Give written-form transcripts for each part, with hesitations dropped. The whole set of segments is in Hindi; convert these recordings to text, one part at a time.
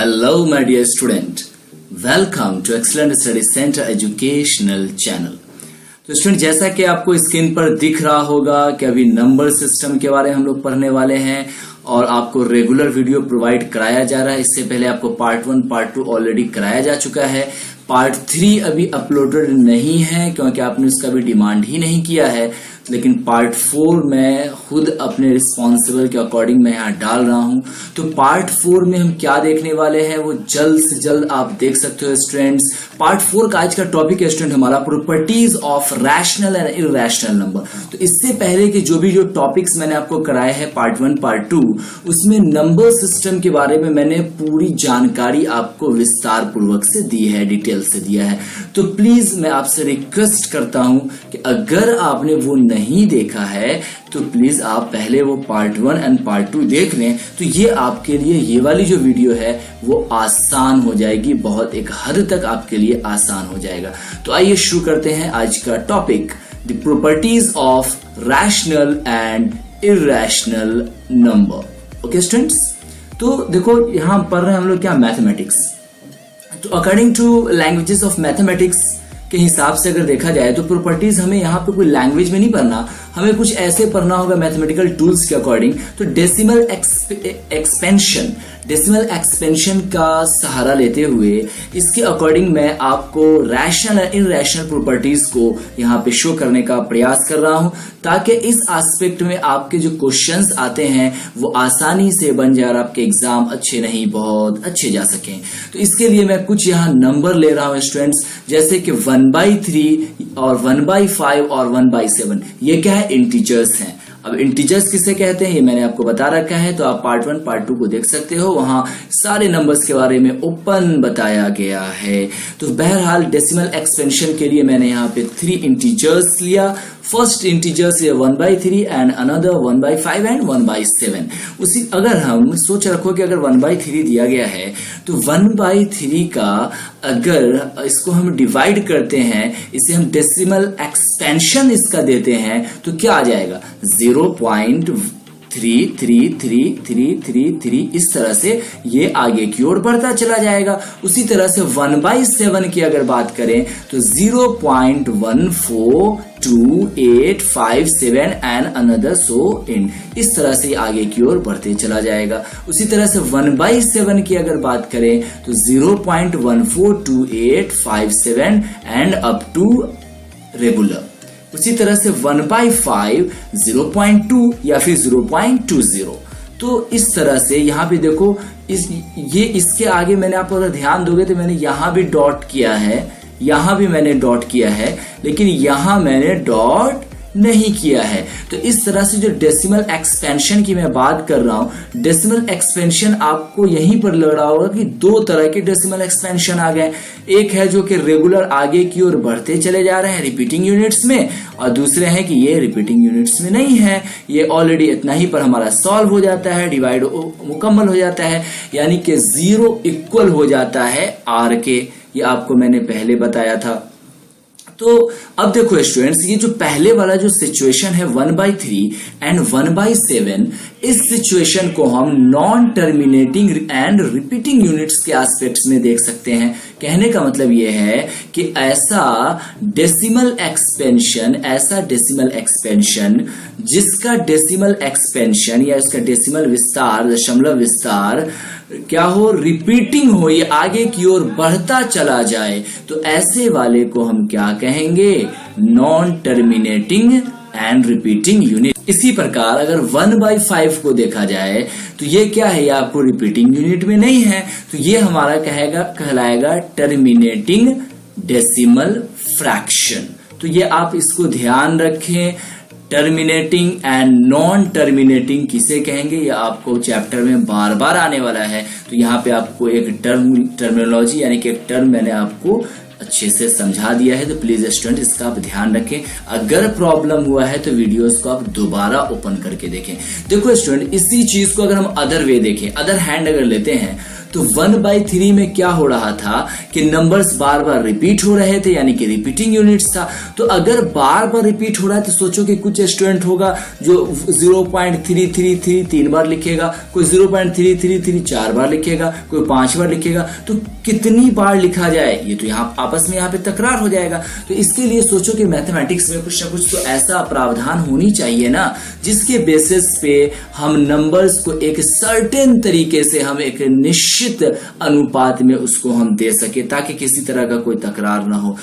Hello my dear student, welcome to Excellent Study Center Educational Channel। तो स्टूडेंट जैसा कि आपको स्क्रीन पर दिख रहा होगा कि अभी नंबर सिस्टम के बारे में हम लोग पढ़ने वाले हैं और आपको रेगुलर वीडियो प्रोवाइड कराया जा रहा है। इससे पहले आपको पार्ट 1 पार्ट 2 ऑलरेडी कराया जा चुका है। पार्ट 3 अभी अपलोडेड नहीं है क्योंकि आपने उसका भी डिमांड ही नहीं किया है, लेकिन पार्ट 4 मैं खुद अपने रिस्पॉन्सिबल के अकॉर्डिंग मैं यहाँ डाल रहा हूँ। तो पार्ट 4 में हम क्या देखने वाले हैं वो जल्द से जल्द आप देख सकते हो स्टूडेंट्स। पार्ट 4 का आज का टॉपिक है स्टूडेंट हमारा properties of rational and irrational number. तो इससे पहले कि जो टॉपिक्स मैंने आपको कराए हैं पार्ट 1 पार्ट 2, उसमें नंबर सिस्टम के बारे में मैंने पूरी जानकारी आपको विस्तार पूर्वक से दी है, डिटेल से दिया है। तो प्लीज मैं आपसे रिक्वेस्ट करता हूं कि अगर आपने वो नहीं देखा है तो प्लीज आप पहले वो पार्ट 1 एंड पार्ट 2 देख लें। तो ये आपके लिए ये वाली जो वीडियो है वो आसान हो जाएगी, बहुत एक हद तक आपके लिए आसान हो जाएगा। तो आइए शुरू करते हैं आज का topic, the properties of rational and irrational number. Okay students, तो देखो यहां पढ़ रहे हैं हम लोग क्या, मैथमेटिक्स। तो according to languages of mathematics के हिसाब से अगर देखा जाए तो प्रॉपर्टीज हमें यहाँ पे कोई लैंग्वेज में नहीं पढ़ना, हमें कुछ ऐसे पढ़ना होगा मैथमेटिकल टूल्स के अकॉर्डिंग। तो डेसिमल एक्सपेंशन का सहारा लेते हुए इसके अकॉर्डिंग मैं आपको रैशनल एंड इरैशनल प्रॉपर्टीज को यहाँ पे शो करने का प्रयास कर रहा हूं, ताकि इस एस्पेक्ट में आपके जो क्वेश्चंस आते हैं वो आसानी से बन जाए और आपके एग्जाम अच्छे नहीं बहुत अच्छे जा सकें। तो इसके लिए मैं कुछ यहाँ नंबर ले रहा हूं स्टूडेंट्स, जैसे कि 1/3 और 1/5 और 1/7। ये क्या है, इंटीजर्स हैं। अब इंटीजर्स किसे कहते हैं ये मैंने आपको बता रखा है, तो आप पार्ट 1 पार्ट 2 को देख सकते हो, वहां सारे नंबर्स के बारे में ओपन बताया गया है। तो बहरहाल डेसिमल एक्सपेंशन के लिए मैंने यहाँ पे 3 इंटीजर्स लिया। फर्स्ट इंटीजर्स है 1/3 एंड अनदर 1/5 एंड 1/7। उसी अगर हम सोच रखो कि अगर 1/3 दिया गया है तो 1/3 का अगर इसको हम डिवाइड करते हैं, इसे हम डेसिमल एक्सपेंशन इसका देते हैं तो क्या आ जाएगा, 0.3333333, इस तरह से ये आगे की ओर बढ़ता चला जाएगा। उसी तरह से 1/7 की अगर बात करें तो 0.142857 एंड अनदर सो इन, इस तरह से आगे की ओर बढ़ते चला जाएगा। उसी तरह से 1/7 की अगर बात करें तो 0.142857 एंड अप टू रेगुलर। उसी तरह से 1/5 0.2 या फिर 0.20। तो इस तरह से यहाँ पे देखो इसके आगे मैंने आपको अगर ध्यान दोगे तो मैंने यहाँ भी डॉट किया है, यहाँ भी मैंने डॉट किया है, लेकिन यहाँ मैंने डॉट नहीं किया है। तो इस तरह से जो डेसिमल एक्सपेंशन की मैं बात कर रहा हूं, डेसिमल एक्सपेंशन आपको यहीं पर लग रहा होगा कि 2 तरह के डेसिमल एक्सपेंशन आ गए। एक है जो कि रेगुलर आगे की ओर बढ़ते चले जा रहे हैं रिपीटिंग यूनिट्स में, और दूसरे हैं कि ये रिपीटिंग यूनिट्स में नहीं है, ये ऑलरेडी इतना ही पर हमारा सॉल्व हो जाता है, डिवाइड मुकम्मल हो जाता है, यानी कि 0 इक्वल हो जाता है आर के। ये आपको मैंने पहले बताया था। तो अब देखो स्टूडेंट्स, ये जो पहले वाला जो सिचुएशन है 1/3 एंड 1/7, इस सिचुएशन को हम non terminating and repeating units के एस्पेक्ट्स में देख सकते हैं। कहने का मतलब ये है कि ऐसा डेसिमल एक्सपेंशन जिसका डेसिमल एक्सपेंशन या इसका डेसिमल विस्तार, दशमलव विस्तार क्या हो, रिपीटिंग हो, ये आगे की ओर बढ़ता चला जाए, तो ऐसे वाले को हम क्या कहेंगे, non terminating and repeating unit. इसी प्रकार अगर 1/5 को देखा जाए तो ये क्या है, ये आपको रिपीटिंग यूनिट में नहीं है, तो ये हमारा कहलाएगा टर्मिनेटिंग डेसिमल फ्रैक्शन। तो ये आप इसको ध्यान रखें, टर्मिनेटिंग एंड नॉन टर्मिनेटिंग किसे कहेंगे, यह आपको चैप्टर में बार बार आने वाला है। तो यहाँ पे आपको एक टर्मिनोलॉजी यानी कि एक टर्म मैंने आपको अच्छे से समझा दिया है। तो प्लीज स्टूडेंट इसका आप ध्यान रखें। अगर प्रॉब्लम हुआ है तो वीडियोस को आप दोबारा ओपन करके देखें। देखो स्टूडेंट, इसी चीज को अगर हम अदर वे देखें, अदर हैंड अगर लेते हैं तो 1/3 में क्या हो रहा था कि नंबर्स बार बार रिपीट हो रहे थे, यानी कि रिपीटिंग यूनिट्स था। तो अगर बार बार रिपीट हो रहा है तो सोचो कि कुछ स्टूडेंट होगा जो 0.333 3 बार लिखेगा, कोई 0.333 4 बार लिखेगा, कोई 5 बार लिखेगा। तो कितनी बार लिखा जाए, ये तो यहाँ आपस में यहाँ पे तकरार हो जाएगा। तो इसके लिए सोचो कि मैथमेटिक्स में कुछ ना कुछ तो ऐसा प्रावधान होनी चाहिए ना, जिसके बेसिस पे हम नंबर्स को एक सर्टेन तरीके से हम एक निश्चित अनुपात में उसको हम दे सके, ताकि किसी तरह का कोई तकरार ना हो।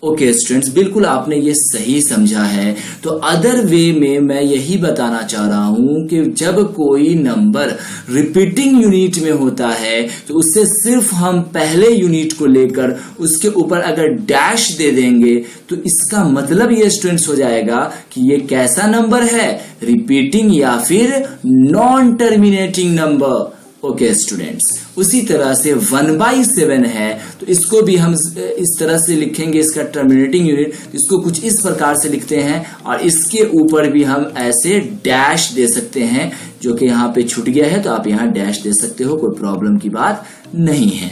ओके स्टूडेंट्स, बिल्कुल आपने ये सही समझा है। तो अदर वे में मैं यही बताना चाह रहा हूं कि जब कोई नंबर रिपीटिंग यूनिट में होता है तो उससे सिर्फ हम पहले यूनिट को लेकर उसके ऊपर अगर डैश दे देंगे तो इसका मतलब ये स्टूडेंट्स हो जाएगा कि ये कैसा नंबर है, रिपीटिंग या फिर non terminating number. Okay students, उसी तरह से 1/7 है तो इसको भी हम इस तरह से लिखेंगे, इसका टर्मिनेटिंग यूनिट, इसको कुछ इस प्रकार से लिखते हैं और इसके ऊपर भी हम ऐसे डैश दे सकते हैं, जो कि यहाँ पे छूट गया है तो आप यहाँ डैश दे सकते हो, कोई प्रॉब्लम की बात नहीं है।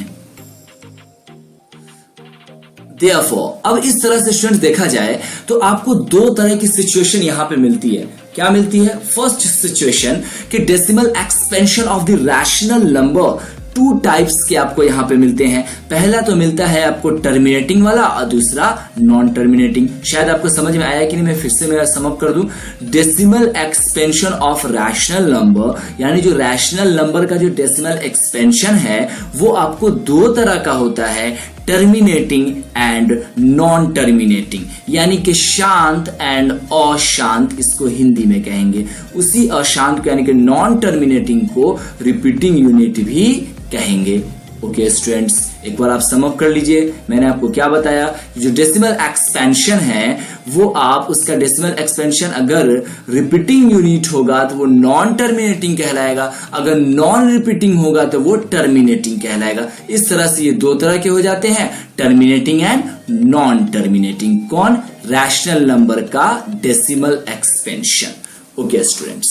Therefore, अब इस तरह से स्टूडेंट्स देखा जाए तो आपको दो तरह की सिचुएशन यहां पे मिलती है। क्या मिलती है? फर्स्ट सिचुएशन कि decimal expansion of the rational number, 2 types के आपको यहां पे मिलते हैं। पहला तो मिलता है आपको टर्मिनेटिंग वाला और दूसरा नॉन टर्मिनेटिंग। शायद आपको समझ में आया कि नहीं, मैं फिर से मेरा समअप कर दूं। Decimal expansion of rational number, यानी जो रैशनल नंबर का जो डेसिमल एक्सपेंशन है वो आपको 2 तरह का होता है, टर्मिनेटिंग एंड नॉन टर्मिनेटिंग, यानी कि शांत एंड अशांत, इसको हिंदी में कहेंगे। उसी अशांत को यानी कि नॉन टर्मिनेटिंग को रिपीटिंग यूनिट भी कहेंगे। ओके स्टूडेंट्स, एक बार आप समअप कर लीजिए। मैंने आपको क्या बताया, जो डेसिमल एक्सपेंशन है वो आप उसका डेसिमल एक्सपेंशन अगर रिपीटिंग यूनिट होगा तो वो नॉन टर्मिनेटिंग कहलाएगा, अगर नॉन रिपीटिंग होगा तो वो टर्मिनेटिंग कहलाएगा। इस तरह से ये 2 तरह के हो जाते हैं, टर्मिनेटिंग एंड नॉन टर्मिनेटिंग। कौन? रैशनल नंबर का डेसिमल एक्सपेंशन। ओके स्टूडेंट्स,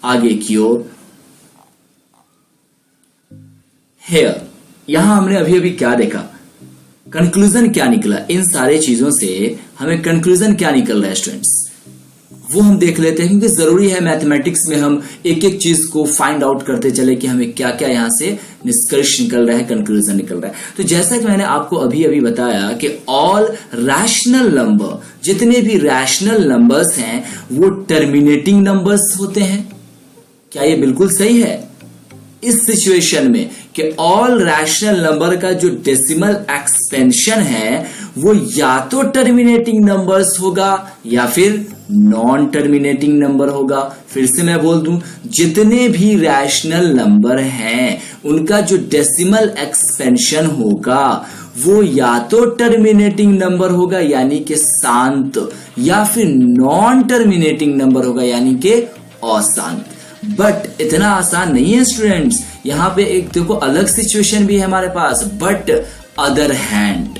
आगे की ओर हेयर, यहां हमने अभी अभी क्या देखा, कंक्लूजन क्या निकला, इन सारे चीजों से हमें कंक्लूजन क्या निकल रहा है स्टूडेंट्स, वो हम देख लेते हैं, क्योंकि जरूरी है मैथमेटिक्स में हम एक एक चीज को फाइंड आउट करते चले कि हमें क्या क्या यहां से निष्कर्ष निकल रहा है, कंक्लूजन निकल रहा है। तो जैसा कि मैंने आपको अभी अभी बताया कि ऑल रैशनल नंबर, जितने भी रैशनल नंबर्स हैं वो टर्मिनेटिंग नंबर्स होते हैं। क्या ये बिल्कुल सही है? इस सिचुएशन में कि ऑल रैशनल नंबर का जो डेसिमल एक्सपेंशन है वो या तो टर्मिनेटिंग नंबर्स होगा या फिर नॉन टर्मिनेटिंग नंबर होगा। फिर से मैं बोल दूं, जितने भी रैशनल नंबर हैं उनका जो डेसिमल एक्सपेंशन होगा वो या तो टर्मिनेटिंग नंबर होगा यानी कि शांत, या फिर नॉन टर्मिनेटिंग नंबर होगा यानी कि अशांत। बट इतना आसान नहीं है स्टूडेंट्स, यहां पे एक देखो अलग सिचुएशन भी है हमारे पास। बट अदर हैंड,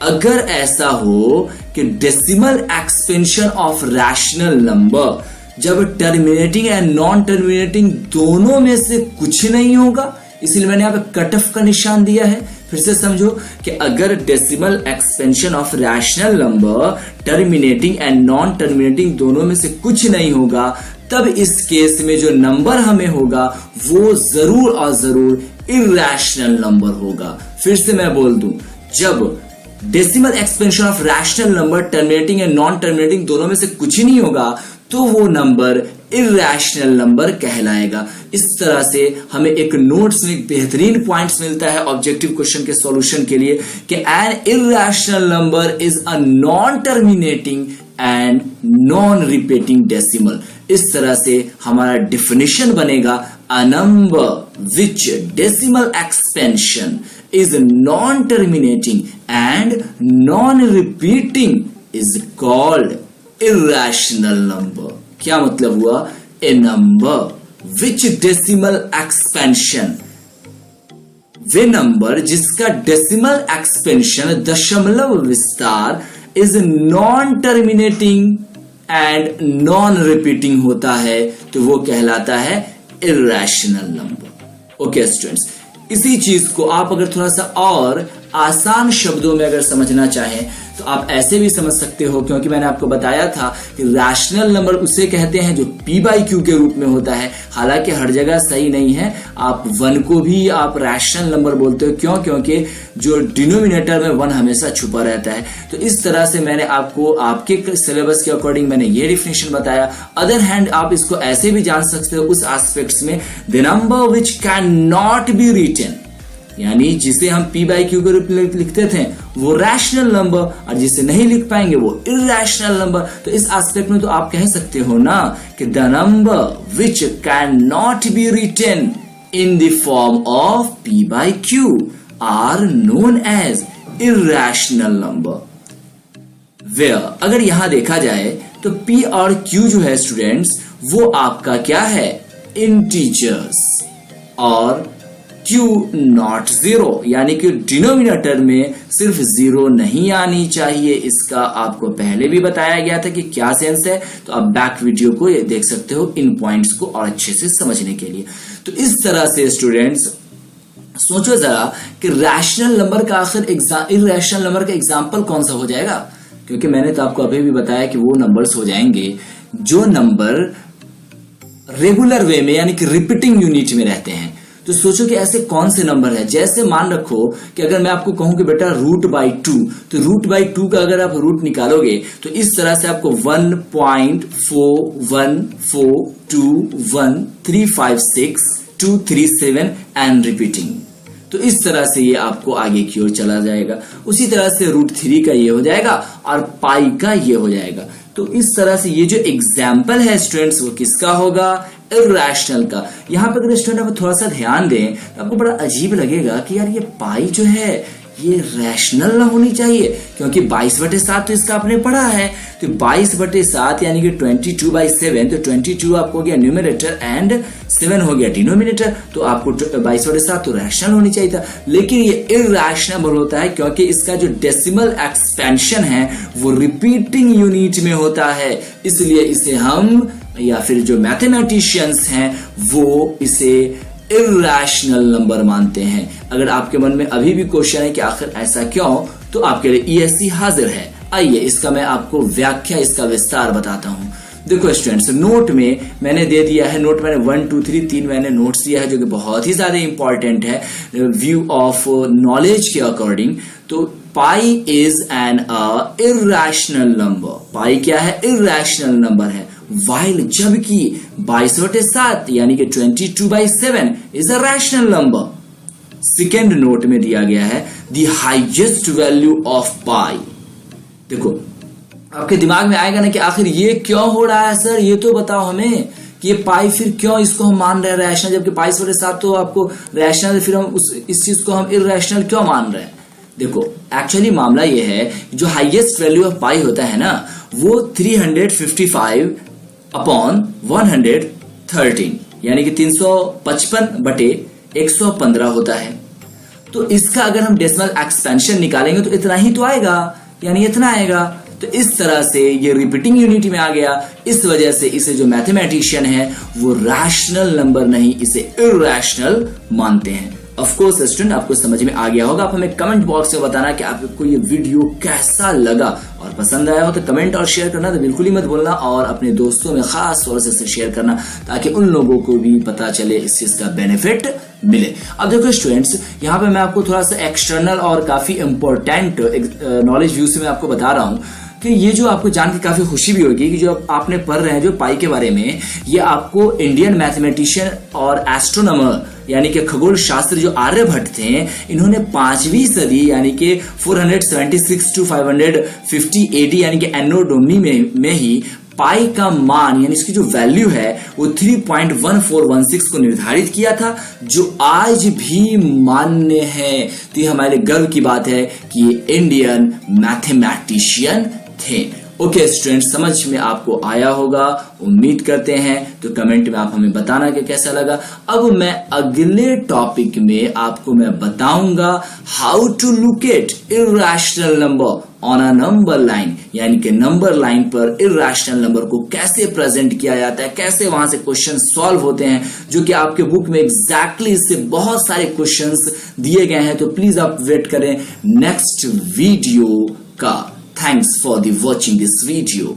अगर ऐसा हो कि decimal expansion of rational number जब टर्मिनेटिंग एंड नॉन टर्मिनेटिंग दोनों में से कुछ नहीं होगा, इसलिए मैंने यहां पे कट ऑफ का निशान दिया है। फिर से समझो कि अगर decimal expansion of rational number terminating and non terminating दोनों में से कुछ नहीं होगा, तब इस केस में जो नंबर हमें होगा वो जरूर और जरूर इर्रेशनल नंबर होगा। फिर से मैं बोल दूं, जब decimal expansion of rational number terminating and non terminating दोनों में से कुछ ही नहीं होगा तो वो नंबर इर्रेशनल नंबर कहलाएगा। इस तरह से हमें एक नोट्स में एक बेहतरीन पॉइंट्स मिलता है ऑब्जेक्टिव क्वेश्चन के सॉल्यूशन के लिए कि N irrational number is a non terminating and non repeating decimal. इस तरह से हमारा डिफिनेशन बनेगा, a number which decimal expansion is non-terminating and non-repeating is called irrational number। क्या मतलब हुआ? A number which decimal expansion, way number जिसका डेसिमल एक्सपेंशन दशमलव विस्तार is non terminating and non repeating होता है तो वो कहलाता है इर्रेशनल नंबर। ओके स्टूडेंट्स, इसी चीज को आप अगर थोड़ा सा और आसान शब्दों में अगर समझना चाहें तो आप ऐसे भी समझ सकते हो, क्योंकि मैंने आपको बताया था कि रैशनल नंबर उसे कहते हैं जो p बाई क्यू के रूप में होता है। हालांकि हर जगह सही नहीं है, आप 1 को भी आप रैशनल नंबर बोलते हो। क्यों? क्योंकि जो डिनोमिनेटर में 1 हमेशा छुपा रहता है। तो इस तरह से मैंने आपको आपके सिलेबस के अकॉर्डिंग मैंने ये डिफिनेशन बताया। अदर हैंड आप इसको ऐसे भी जान सकते हो उस एस्पेक्ट्स में, the number which can not be written, यानी जिसे हम p बाई क्यू के रूप में लिखते थे वो रैशनल नंबर, और जिसे नहीं लिख पाएंगे वो इरैशनल नंबर। तो इस एस्पेक्ट में तो आप कह सकते हो ना कि the number which can not be written in the form of p by q are known as irrational number. Where अगर यहां देखा जाए तो p और q जो है स्टूडेंट्स वो आपका क्या है, इंटीजर्स, और Q नॉट जीरो, यानी कि डिनोमिनेटर में सिर्फ जीरो नहीं आनी चाहिए। इसका आपको पहले भी बताया गया था कि क्या सेंस है, तो आप बैक वीडियो को ये देख सकते हो इन पॉइंट्स को और अच्छे से समझने के लिए। तो इस तरह से स्टूडेंट्स सोचो जरा कि रैशनल नंबर का आखिर इरैशनल नंबर का एग्जाम्पल कौन सा हो जाएगा, क्योंकि मैंने तो आपको अभी भी बताया कि वो नंबर्स हो जाएंगे जो नंबर रेगुलर वे में यानी कि रिपीटिंग यूनिट में रहते हैं। तो सोचो कि ऐसे कौन से नंबर है, जैसे मान रखो कि अगर मैं आपको कहूं कि बेटा रूट बाई 2, तो रूट बाई 2 का अगर आप रूट निकालोगे तो इस तरह से आपको 1.41421356237 एंड रिपीटिंग। तो इस तरह से ये आपको आगे की ओर चला जाएगा। उसी तरह से रूट 3 का ये हो जाएगा और पाई का ये हो जाएगा। तो इस तरह से ये जो एग्जाम्पल है स्टूडेंट्स वो किसका होगा, इरैशनल का। यहां पर अगर स्टूडेंट आप थोड़ा सा ध्यान दें तो आपको बड़ा अजीब लगेगा कि यार ये पाई जो है ये रैशनल ना होनी चाहिए, क्योंकि 22/7 तो इसका आपने पढ़ा है। तो 22/7 यानी कि 22/7, तो 22 आपको हो गया न्यूमरेटर एंड 7 हो गया डिनोमिनेटर। तो आपको 22/7 तो रैशनल होनी चाहिए था, लेकिन ये इरैशनल होता है क्योंकि इसका जो डेसिमल एक्सपेंशन है वो रिपीटिंग यूनिट में होता है। इसलिए इसे हम या फिर जो मैथमेटिशियंस हैं वो इसे इरैशनल नंबर मानते हैं। अगर आपके मन में अभी भी क्वेश्चन है कि आखिर ऐसा क्यों, तो आपके लिए ESC हाजिर है। आइए इसका मैं आपको व्याख्या, इसका विस्तार बताता हूं। देखो स्टूडेंट्स, नोट में मैंने दे दिया है, नोट मैंने 1 2 3 3 मैंने नोट्स दिया है जो कि बहुत ही ज्यादा इंपॉर्टेंट है व्यू ऑफ नॉलेज के अकॉर्डिंग। तो pi is an irrational number. Pi क्या है, इरैशनल नंबर है। वाइल जबकि 22/7 यानी कि 22/7 is a rational number. Second note में दिया गया है द हाईएस्ट वैल्यू ऑफ पाई। देखो आपके दिमाग में आएगा ना कि आखिर ये क्यों हो रहा है सर, ये तो बताओ हमें कि ये पाई फिर क्यों इसको हम मान रहे हैं रैशनल, जबकि 22/7 तो आपको रैशनल, फिर हम इस चीज को हम इरैशनल क्यों मान रहे हैं। देखो एक्चुअली मामला ये है, जो हाईएस्ट वैल्यू ऑफ पाई होता है ना वो 355/113 यानी कि 355/115 होता है। तो इसका अगर हम डेसिमल एक्सपेंशन निकालेंगे तो इतना ही तो आएगा, यानी इतना आएगा। तो इस तरह से ये रिपीटिंग यूनिट में आ गया। इस वजह से इसे जो मैथमेटिशियन है वो रैशनल नंबर नहीं, इसे इरैशनल मानते हैं। ऑफ कोर्स स्टूडेंट आपको समझ में आ गया होगा। आप हमें कमेंट बॉक्स में बताना कि आपको ये वीडियो कैसा लगा, और पसंद आया हो तो कमेंट और शेयर करना तो बिल्कुल ही मत भूलना, और अपने दोस्तों में खास तौर से शेयर करना ताकि उन लोगों को भी पता चले, इस चीज का बेनिफिट मिले। अब देखो स्टूडेंट्स, यहाँ पे मैं आपको थोड़ा सा एक्सटर्नल और काफी इंपॉर्टेंट नॉलेज व्यू से मैं आपको बता रहा हूँ कि ये जो आपको जान के काफी खुशी भी होगी कि जो आपने पढ़ रहे हैं जो पाई के बारे में, ये आपको इंडियन मैथमेटिशियन और एस्ट्रोनॉमर यानी कि खगोल शास्त्र जो आर्यभट्ट थे, इन्होंने 5वीं सदी यानी कि 476 to 550 AD यानी कि एनो डोमिनी में ही पाई का मान यानी इसकी जो वैल्यू है वो 3.1416 को निर्धारित किया था, जो आज भी मान्य है। तो ये हमारे गर्व की बात है कि ये इंडियन मैथमेटिशियन थे। ओके स्टूडेंट, समझ में आपको आया होगा, उम्मीद करते हैं। तो कमेंट में आप हमें बताना कि कैसा लगा। अब मैं अगले टॉपिक में आपको मैं बताऊंगा how to locate irrational number on a number line, यानी कि नंबर लाइन पर इर्रेशनल नंबर को कैसे प्रेजेंट किया जाता है, कैसे वहां से क्वेश्चन सॉल्व होते हैं, जो कि आपके बुक में एग्जैक्टली इससे बहुत सारे क्वेश्चंस दिए गए हैं। तो प्लीज आप वेट करें नेक्स्ट वीडियो का। Thanks for the watching this video.